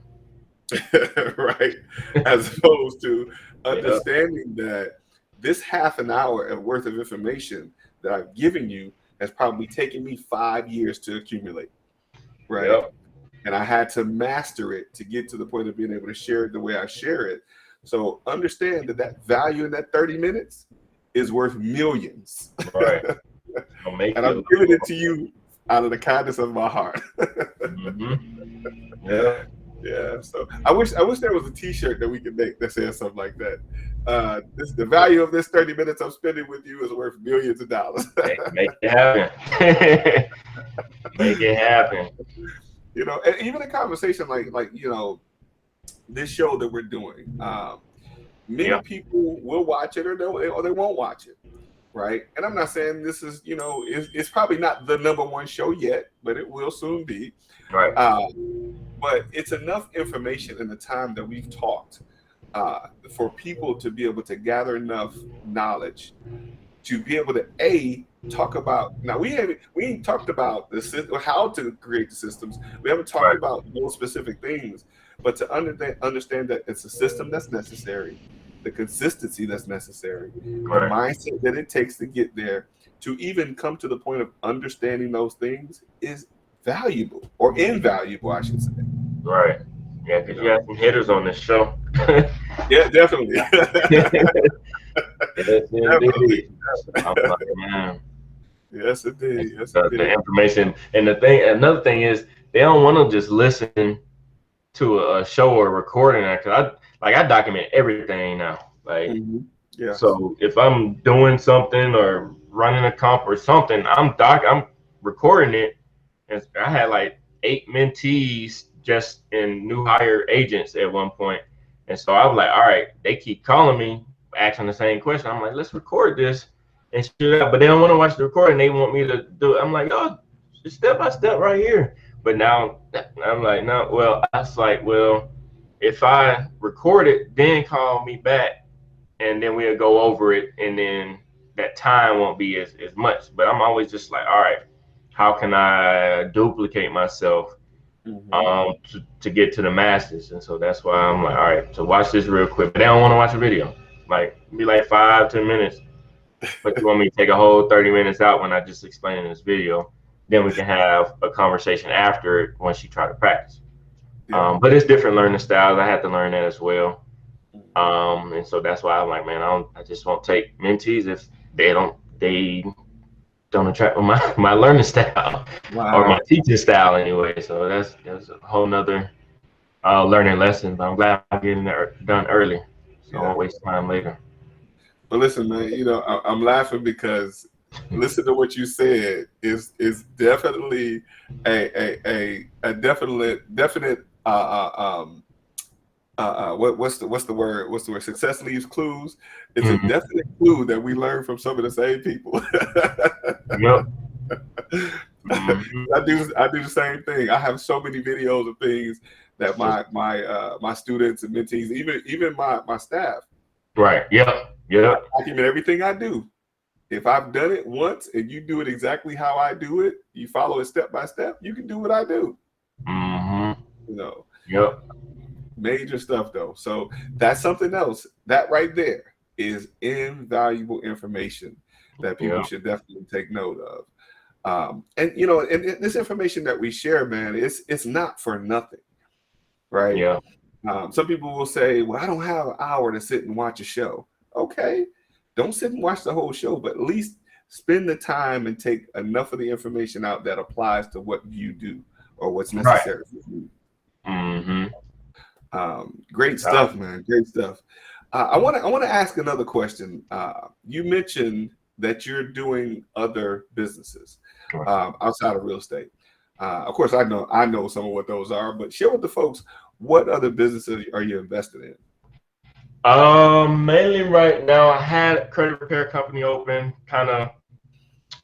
Right? As opposed to Yep. understanding that this half an hour of worth of information that I've given you has probably taken me 5 years to accumulate, right? Yep. And I had to master it to get to the point of being able to share it the way I share it. So understand that that value in that 30 minutes is worth millions. Right. I'll make And I'm you. giving it to you out of the kindness of my heart. Yeah. Yeah, so I wish there was a T-shirt that we could make that says something like that. This the value of this 30 minutes I'm spending with you is worth millions of dollars. Make it happen. Make it happen. You know, and even a conversation like you know this show that we're doing. Many Yeah. people will watch it or they won't watch it, right? And I'm not saying this is you know it's probably not the number one show yet, but it will soon be. Right. Uh, but it's enough information in the time that we've talked for people to be able to gather enough knowledge to be able to talk about now we ain't talked about the how to create the systems, we haven't talked Right. about those specific things, but to understand that it's a system that's necessary, the consistency that's necessary, the Right. mindset that it takes to get there, to even come to the point of understanding those things is valuable or invaluable, I should say. Right. Yeah, You because you know, had some hitters on this show. yeah, definitely. Yes, Definitely. indeed. I'm like, man, Yes, indeed. Yes, the indeed. information and another thing is they don't want to just listen to a show or a recording. Cause I document everything now. Like, Hmm. Yes. so if I'm doing something or running a comp or something, I'm recording it. And I had like 8 mentees just in new hire agents at one point. And so I was like, all right, they keep calling me, asking the same question. I'm like, let's record this and shoot it out. But they don't want to watch the recording. They want me to do it. I'm like, oh, step by step right here. But now I'm like, no, well, I was like, well, if I record it, then call me back, and then we'll go over it, and then that time won't be as much. But I'm always just like, all right, how can I duplicate myself Mm-hmm. to get to the masses? And so that's why I'm like, all right, so watch this real quick. But they don't want to watch a video. Like, be like 5, 10 minutes. But you want me to take a whole 30 minutes out when I just explain in this video? Then we can have a conversation after it once you try to practice. Yeah. But it's different learning styles. I had to learn that as well. Mhm. And so that's why I'm like, man, I just won't take mentees if they don't attract with my learning style or my Wow. teaching style anyway. So that's a whole nother learning lesson. But I'm glad I'm getting that done early, so I Yeah. won't waste time later. But listen, man, I'm laughing because listen to what you said is definitely a definite what's the word, success leaves clues. It's a Hmm. definite clue that we learn from some of the same people. Yep. Hmm. I do the same thing. I have so many videos of things that my students and mentees, even my staff, Right. Yep. I Yep. document everything I do. If I've done it once and you do it exactly how I do it, you follow it step by step, you can do what I do. Hmm. You know, Yep. major stuff though. So that's something else. That right there is invaluable information that people Yep. should definitely take note of. And this information that we share, man, it's not for nothing, right? Yeah. Some people will say, "Well, I don't have an hour to sit and watch a show." Okay, don't sit and watch the whole show, but at least spend the time and take enough of the information out that applies to what you do or what's Right. necessary for you. Hmm. Great stuff, man. Great stuff. I want to ask another question. You mentioned that you're doing other businesses outside of real estate. Of course, I know some of what those are, but share with the folks what other businesses are you invested in? Mainly right now, I had a credit repair company open. Kind of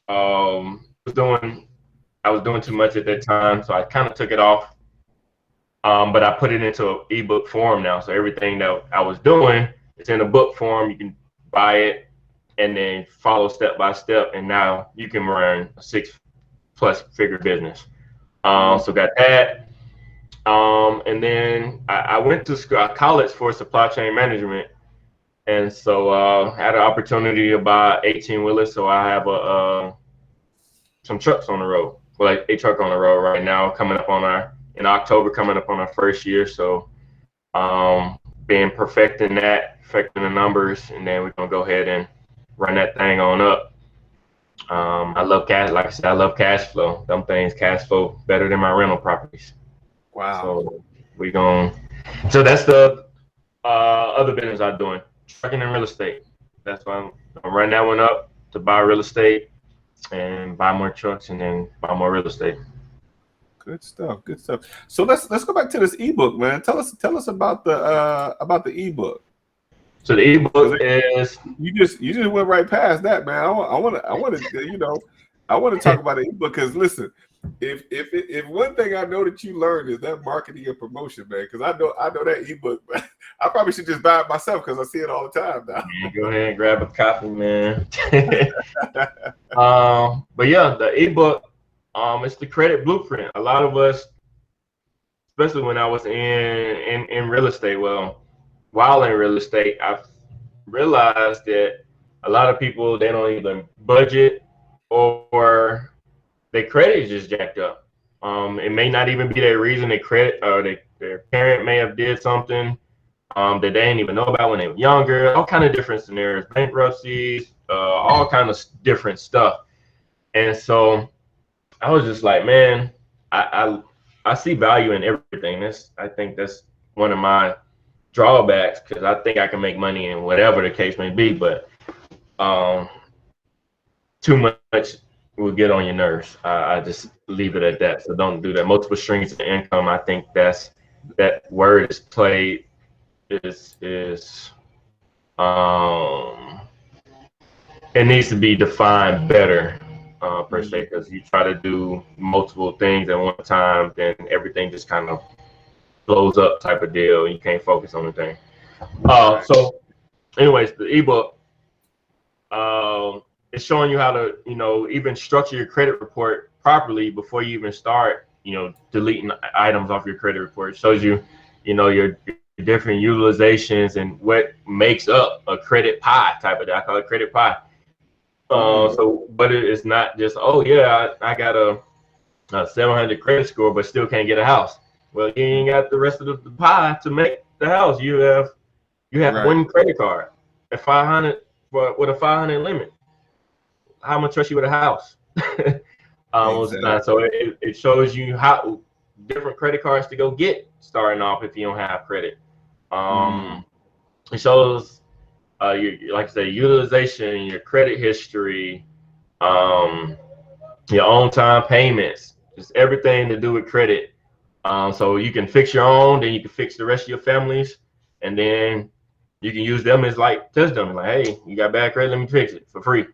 was doing. I was doing too much at that time, so I kind of took it off. But I put it into an ebook form now, so everything that I was doing, it's in a book form. You can buy it and then follow step by step, and now you can run a 6+ figure business. Mm, So got that. And then I went to school, college for supply chain management. And so had an opportunity to buy 18 wheelers. So I have some trucks on the road, well, like a truck on the road right now, coming up on in October, coming up on our first year. So being perfecting the numbers, and then we're gonna go ahead and run that thing on up. I love cash, like I said, I love cash flow. Them things cash flow better than my rental properties. wow. So we going so that's the other business I'm doing, trucking and real estate. That's why I'm gonna run that one up to buy real estate and buy more trucks and then buy more real estate. Good stuff. Good stuff. So let's go back to this ebook, man. Tell us about the ebook. So the ebook Because is you just went right past that, man. I want to talk about the ebook because listen, if one thing I know that you learned is that marketing and promotion, man. Because I know that ebook. I probably should just buy it myself because I see it all the time now. man, go ahead and grab a copy, man. But yeah, the ebook, it's the credit blueprint. A lot of us, especially when I was in real estate, well, while in real estate, I've realized that a lot of people they don't even budget or their credit is just jacked up. It may not even be their reason they credit or their parent may have did something that they didn't even know about when they were younger. All kind of different scenarios, bankruptcies, all kind of different stuff. And so I was just like, man, I I see value in everything. I think that's one of my drawbacks because I think I can make money in whatever the case may be, but um, too much will get on your nerves. I just leave it at that. So don't do that. Multiple streams of income. I think that word is played is um it needs to be defined better per se Mhm. because you try to do multiple things at one time, then everything just kind of blows up type of deal. You can't focus on the thing. Right. So, anyways, the ebook it's showing you how to, even structure your credit report properly before you even start, deleting items off your credit report. It shows you, your different utilizations and what makes up a credit pie type of. I call it credit pie. So, but it's not just, oh yeah, I got a 700 credit score, but still can't get a house. Well, you ain't got the rest of the pie to make the house. You have Right. one credit card at 500 with a 500 limit. How much trust you with a house? Most of the time. So Exactly. it shows you how different credit cards to go get starting off if you don't have credit. Mm. It shows like I say, utilization, your credit history, um, your on time payments, just everything to do with credit. So you can fix your own, then you can fix the rest of your families, and then you can use them as like test dummies. Like, hey, you got bad credit, let me fix it for free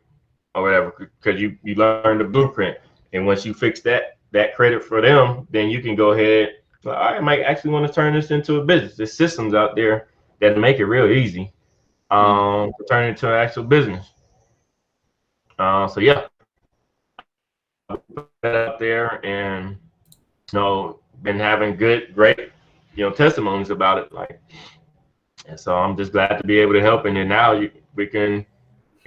or whatever, because you learned the blueprint. And once you fix that credit for them, then you can go ahead. Well, I might actually want to turn this into a business. There's systems out there that make it real easy Mm. to turn it into an actual business. So yeah, put that out there, and been having great, testimonies about it. Like, and so I'm just glad to be able to help. And then now we can,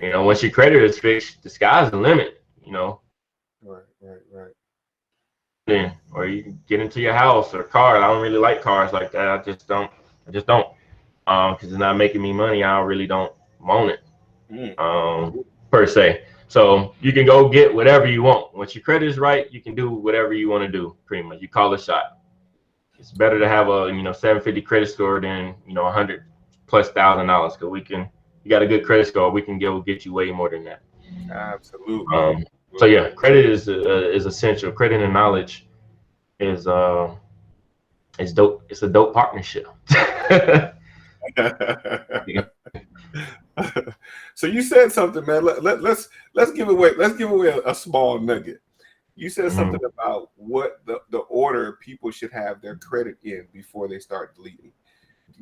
once your credit is fixed, the sky's the limit. Right. Right. Right. Then, or you can get into your house or car. I don't really like cars like that. I just don't. Because it's not making me money. I really don't want it. Mm. Per se. So you can go get whatever you want. Once your credit is right, you can do whatever you want to do. Pretty much, you call a shot. It's better to have a 750 credit score than 100+ thousand dollars, because you got a good credit score, we can get you way more than that. Absolutely. Um, so Absolutely. yeah, credit is essential. Credit and knowledge is dope. It's a dope partnership. So you said something, man. Let's give away a small nugget. You said something Mhm. about what the order people should have their credit in before they start deleting.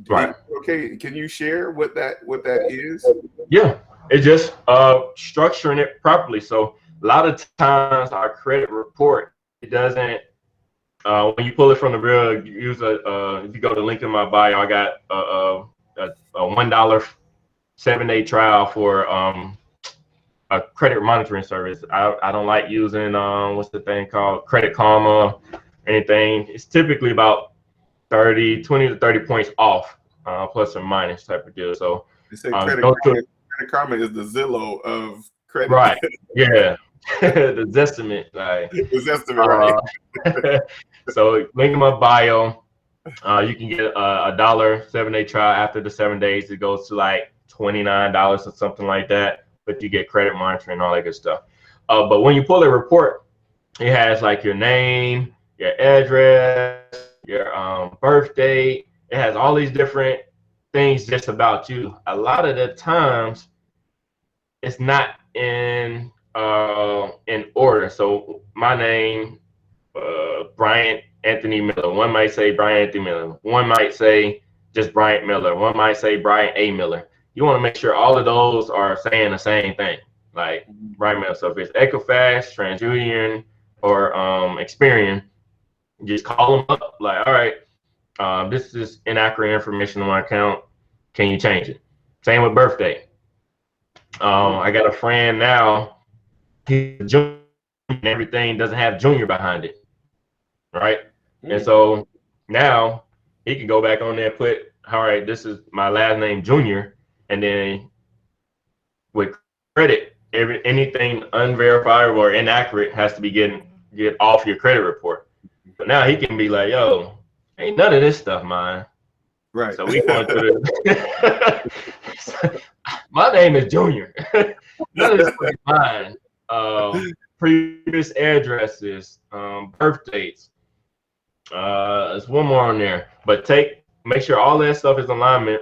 Right. Okay, can you share what that is? Yeah. It's just structuring it properly. So a lot of times our credit report, it doesn't. When you pull it from the real, use if you go to link in my bio, I got a $1 7-day trial for a credit monitoring service. I don't like using what's the thing called Credit Karma, anything. It's typically about 20 to 30 points off, plus or minus type of deal. So They say Credit go to Karma. Credit Karma is the Zillow of credit. right, yeah, the Zestimate, like Is estimate right? uh, so link in my bio. You can get a dollar 7-day trial. After the 7 days, it goes to like $29 or something like that. But you get credit monitoring and all that good stuff. But when you pull a report, it has like your name, your address, your birth date. It has all these different things just about you. A lot of the times, it's not in order. So my name, Bryant Anthony Miller. One might say Bryant Anthony Miller. One might say just Bryant Miller. One might say Bryant A. Miller. You want to make sure all of those are saying the same thing, like Bryant Miller. So if it's Equifax, TransUnion, or Experian, just call them up. Like, all right, this is inaccurate information on my account. Can you change it? Same with birthday. I got a friend now. He's a junior, and everything doesn't have junior behind it, right? And Mm. so now he can go back on there and put, all right, this is my last name, Junior, and then with credit, anything unverifiable or inaccurate has to be get off your credit report. So now he can be like, yo, ain't none of this stuff mine. Right. So we going to the my name is Junior. None of this stuff is mine. Previous addresses, birth dates. There's one more on there, but make sure all that stuff is alignment,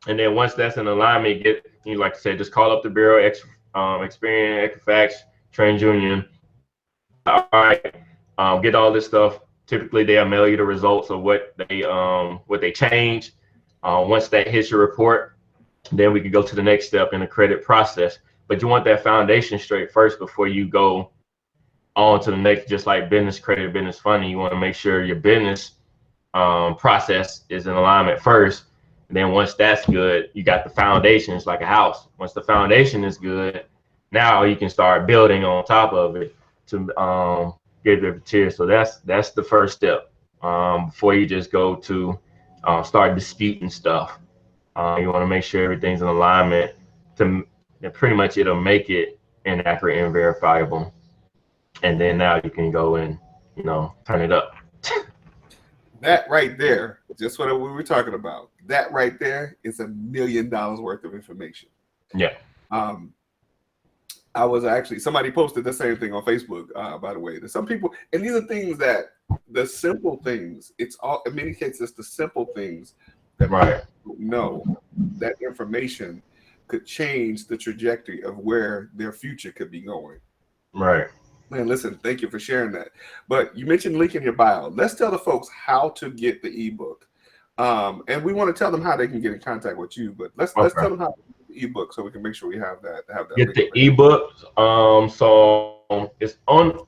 and then once that's in alignment, like I said, just call up the bureau, Experian, Equifax, TransUnion. All right, get all this stuff typically they'll mail you the results of what they changed. Once that hits your report, then we can go to the next step in the credit process. But you want that foundation straight first before you go on to the next. Just like business credit, business funding, you want to make sure your business process is in alignment first. And then once that's good, you got the foundation. It's like a house. Once the foundation is good, now you can start building on top of it to get the tier. So that's the first step before you just go to start disputing stuff. You want to make sure everything's in alignment to pretty much it'll make it inaccurate and verifiable. And then now you can go and turn it up. That right there, just what we were talking about. That right there is $1 million worth of information. Yeah. I was actually, somebody posted the same thing on Facebook, by the way. There's some people, and these are things that the simple things, it's all, in many cases, it's the simple things that people know that information could change the trajectory of where their future could be going. Right. Man, listen, thank you for sharing that. But you mentioned link in your bio. Let's tell the folks how to get the ebook. And we want to tell them how they can get in contact with you, but let's tell them how to get the ebook so we can make sure we have that Get the ebook. So it's on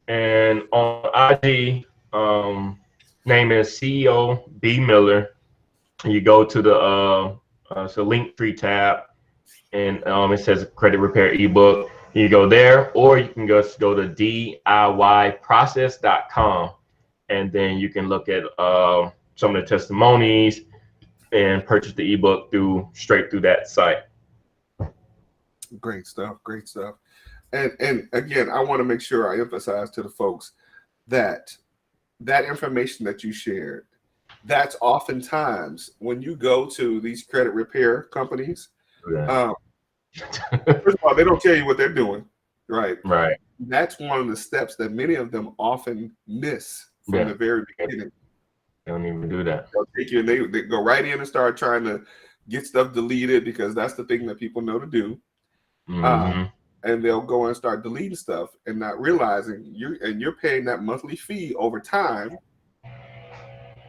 and on IG. Name is CEO B Miller. You go to the so Linktree tab, and it says credit repair ebook. You go there, or you can just go to DIYprocess.com, and then you can look at some of the testimonies and purchase the ebook straight through that site. Great stuff. And again, I want to make sure I emphasize to the folks that information that you shared, that's oftentimes when you go to these credit repair companies, first of all, they don't tell you what they're doing, right? Right. That's one of the steps that many of them often miss from the very beginning. They don't even do that. They'll take you and they go right in and start trying to get stuff deleted because that's the thing that people know to do. Mm-hmm. And they'll go and start deleting stuff and not realizing you're paying that monthly fee over time.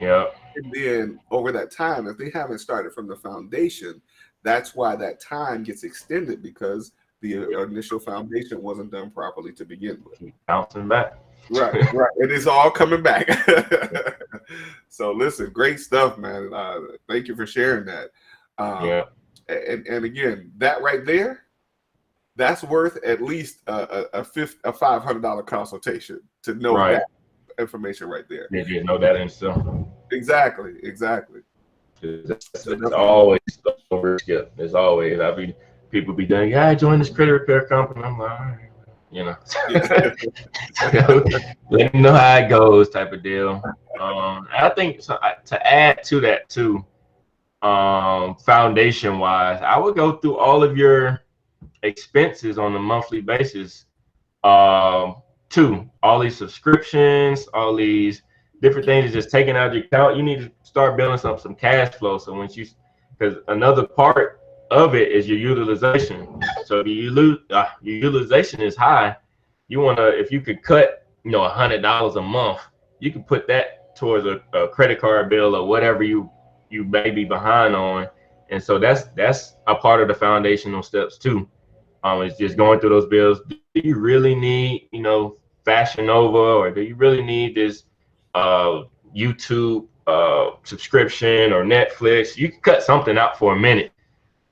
Yeah. And then over that time, if they haven't started from the foundation, that's why that time gets extended, because the initial foundation wasn't done properly to begin with. Keep bouncing back. Right. It is all coming back. So listen, great stuff, man. Thank you for sharing that. And again, that right there, that's worth at least a $500 consultation to know that information right there. Did you know that and stuff? Exactly. It's always the overskip. It's always, people be done. Yeah, I joined this credit repair company. I'm like, all right, let me know how it goes, type of deal. I think to add to that too, foundation wise, I would go through all of your expenses on a monthly basis. Too, all these subscriptions, all these different things just taken out of your account. You need to start building up some cash flow. So because another part of it is your utilization. So if your utilization is high, you want to, if you could cut, $100 a month, you can put that towards a credit card bill or whatever you may be behind on. And so that's a part of the foundational steps too. It's just going through those bills. Do you really need, Fashion Nova, or do you really need this YouTube subscription or Netflix? You can cut something out for a minute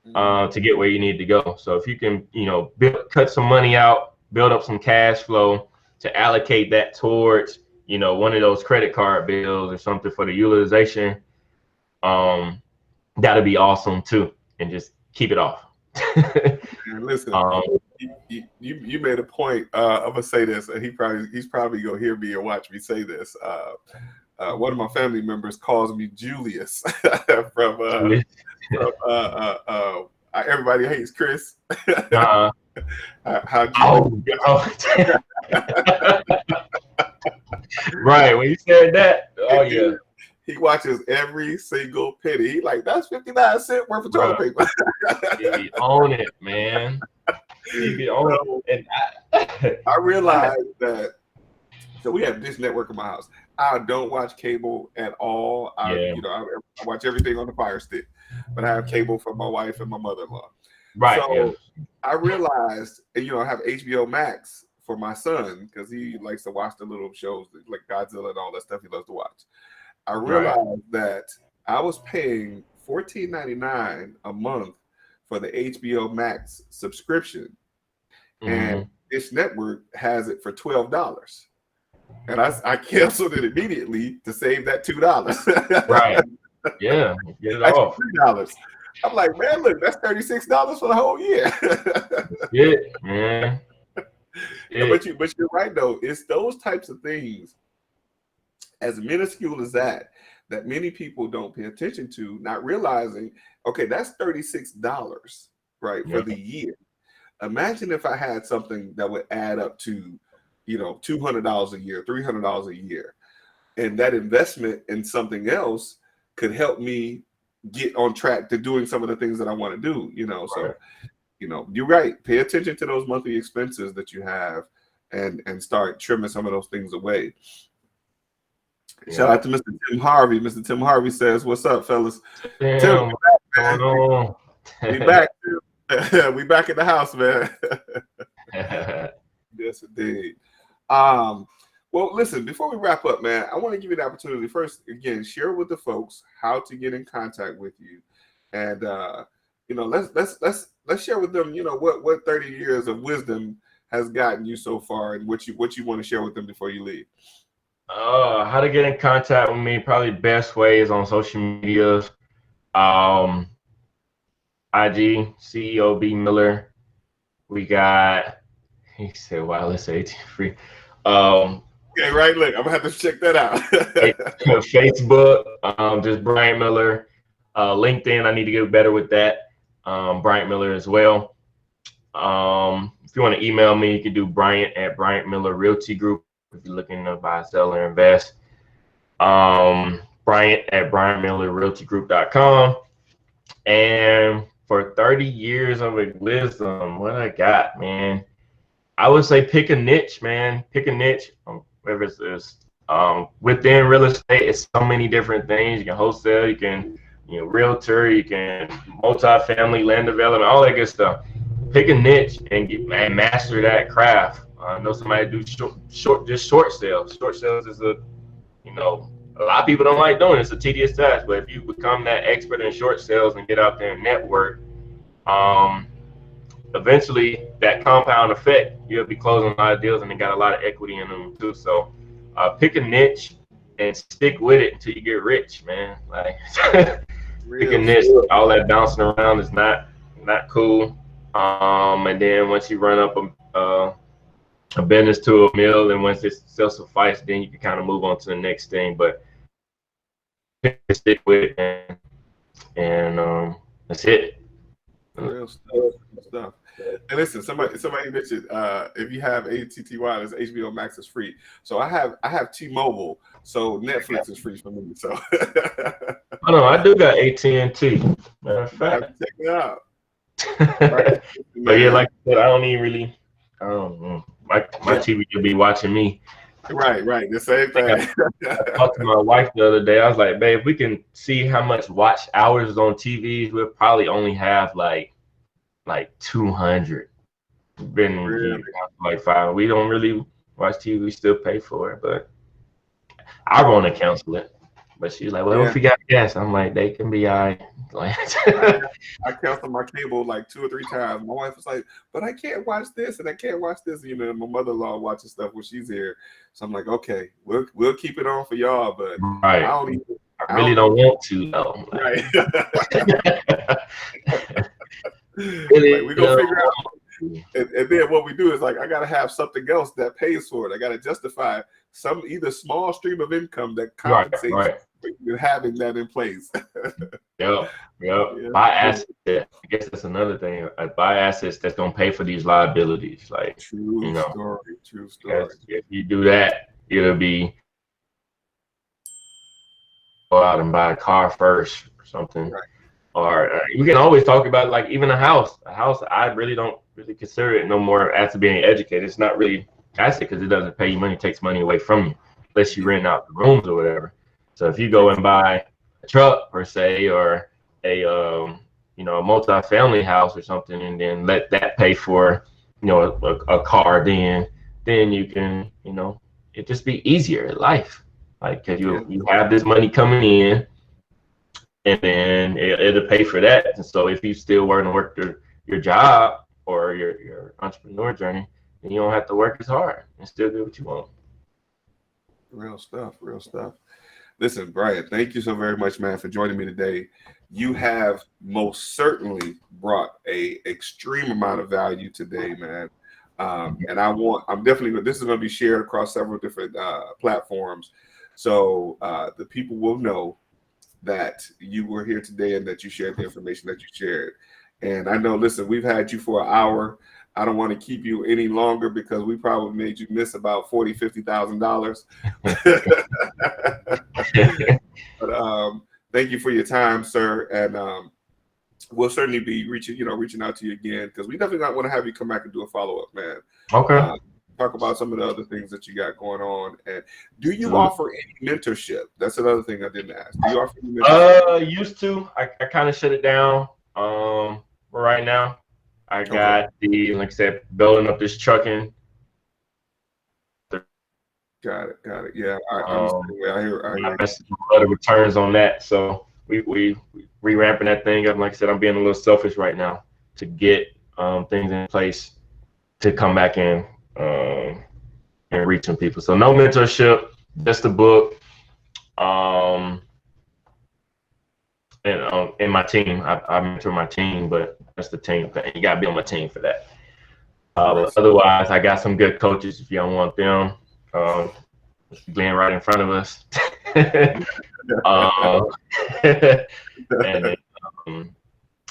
to get where you need to go. So if you can, cut some money out, build up some cash flow to allocate that towards, one of those credit card bills or something for the utilization, that'll be awesome too. And just keep it off. And listen, you made a point. I'm gonna say this, and he's probably gonna hear me or watch me say this. One of my family members calls me Julius from Everybody Hates Chris. Right, when you said that, yeah. He watches every single penny. He like, that's 59 cents worth of toilet paper. He own it, man. He be on it. I realized that. So we have Dish Network in my house. I don't watch cable at all. Yeah. I watch everything on the Fire Stick, but I have cable for my wife and my mother-in-law. Right. Yeah. So I realized, I have HBO Max for my son because he likes to watch the little shows like Godzilla and all that stuff he loves to watch. I Right. realized that I was paying $14.99 a month for the HBO Max subscription, and Hmm. Dish Network has it for $12. And I canceled it immediately to save that $2. Right. Yeah. Get it Actually, off. $3. I'm like, man, look, that's $36 for the whole year. Yeah, man. but It. you're right though. It's those types of things, as minuscule as that many people don't pay attention to, not realizing, okay, that's $36, right, for Yeah. the year. Imagine if I had something that would add up to, $200 a year, $300 a year, and that investment in something else could help me get on track to doing some of the things that I want to do. Right. So, you're right. Pay attention to those monthly expenses that you have and start trimming some of those things away. Shout Yeah. out to Mr. Tim Harvey. Mr. Tim Harvey says, "What's up, fellas? Tim, Damn. we What's back, going man. on? We back. Tim. We back in the house, man." Yes, indeed. Um, well, listen, before we wrap up, man, I want to give you the opportunity first, again, share with the folks how to get in contact with you. And let's share with them, what 30 years of wisdom has gotten you so far and what you want to share with them before you leave. How to get in contact with me? Probably best way is on social medias. Um, IG CEO B Miller. We got. He said wireless 18 free. Um, Okay, right. Look, I'm gonna have to check that out. Facebook. Just Bryant Miller. LinkedIn. I need to get better with that. Bryant Miller as well. If you want to email me, you can do Bryant at Bryant Miller Realty Group if you're looking to buy, sell, or invest. Bryant at BryantMillerRealtyGroup.com. And for 30 years of wisdom, what I got, man, I would say pick a niche, man. Pick a niche. Whether it's within real estate, it's so many different things. You can wholesale, you can, realtor, you can multifamily, land development, all that good stuff. Pick a niche and master that craft. I know somebody do short sales. Short sales is you know, a lot of people don't like doing it. It's a tedious task, but if you become that expert in short sales and get out there and network, um, eventually that compound effect, you'll be closing a lot of deals and they got a lot of equity in them too. So pick a niche and stick with it until you get rich, man. Like pick a Real niche. stuff. All that bouncing around is not cool. And then once you run up a business to a mill, and once it's self-suffice, then you can kind of move on to the next thing. But stick with it, and that's it. Real stuff. Real stuff. And listen, somebody mentioned if you have ATT Wireless, HBO Max is free. So I have T-Mobile, so Netflix is free for me. So Oh no, I do got AT&T. Matter of I have fact. to check it out. Right, But yeah, man. like I said, I don't even really. I don't know. My Yeah, TV will be watching me. right. The same I think thing. I talked to my wife the other day. I was like, babe, if we can see how much watch hours is on TVs, we'll probably only have like 200. Been Really, like 5. We don't really watch TV. We still pay for it, but I want to cancel it. But she's like, well, yeah. if we got gas, I'm like, they can be all right. Like, I I canceled my cable like 2 or 3 times. My wife was like, "But I can't watch this and I can't watch this." My mother-in-law watches stuff when she's here, so I'm like, "Okay, we'll keep it on for y'all." But I right. don't even I I really don't don't even want to though. Like, right. Like really we gonna don't figure out, want to. and then what we do is like I gotta have something else that pays for it. I gotta justify some either small stream of income that Right, compensates right. for you having that in place. Yep, yep. Yeah, Buy assets. I guess that's another thing. I buy assets that's gonna pay for these liabilities. Like, you true know, story. True story. because if you do that, it'll be go out and buy a car first or something. Right. Or you can always talk about like even a house. A house, I really don't really consider it no more as being educated. It's not really asset because it doesn't pay you money, it takes money away from you. unless you rent out the rooms or whatever. So if you go and buy a truck per se, or a a multi-family house or something, and then let that pay for a car, then you can it just be easier in life, like because Yeah. you have this money coming in, and then it'll pay for that. And so if you still want to work your job or your entrepreneur journey, then you don't have to work as hard and still do what you want. Real stuff. Real stuff. Listen, Bryant, thank you so very much, man, for joining me today. You have most certainly brought a extreme amount of value today, man. And I'm definitely, this is going to be shared across several different platforms. So the people will know that you were here today and that you shared the information that you shared. And I know, listen, we've had you for an hour. I don't want to keep you any longer because we probably made you miss about $40,000, $50,000. But thank you for your time, sir. And we'll certainly be reaching out to you again, because we definitely not want to have you come back and do a follow-up, man. Okay. Talk about some of the other things that you got going on. And do you offer any mentorship? That's another thing I didn't ask. Do you offer any mentorship? Used to. I kind of shut it down. But right now, I Okay. got like I said, building up this trucking. Got it. Got it. Yeah, I'm the Um, same way. I hear you. Invested a lot of returns on that. So we revamping that thing up. Like I said, I'm being a little selfish right now to get things in place to come back in and reaching people. So no mentorship, just a book. Um, and my team, I mentor my team, but that's the team thing. You gotta be on my team for that. Right. But otherwise, I got some good coaches if you don't want them. Glenn right in front of us. uh, and then,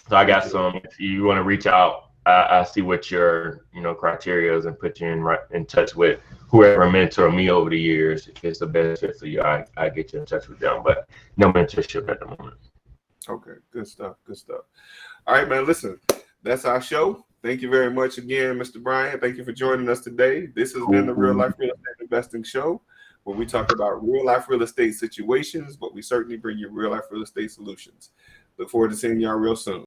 so I got some. If you want to reach out, I see what your criteria is and put you in touch with whoever mentored me over the years. If it's the best fit for you, I get you in touch with them. But no mentorship at the moment. Okay. Good stuff. Good stuff. All right, man. Listen, that's our show. Thank you very much again, Mr. Bryant. Thank you for joining us today. This has been the Real Life Real Estate Investing Show, where we talk about real life real estate situations, but we certainly bring you real life real estate solutions. Look forward to seeing y'all real soon.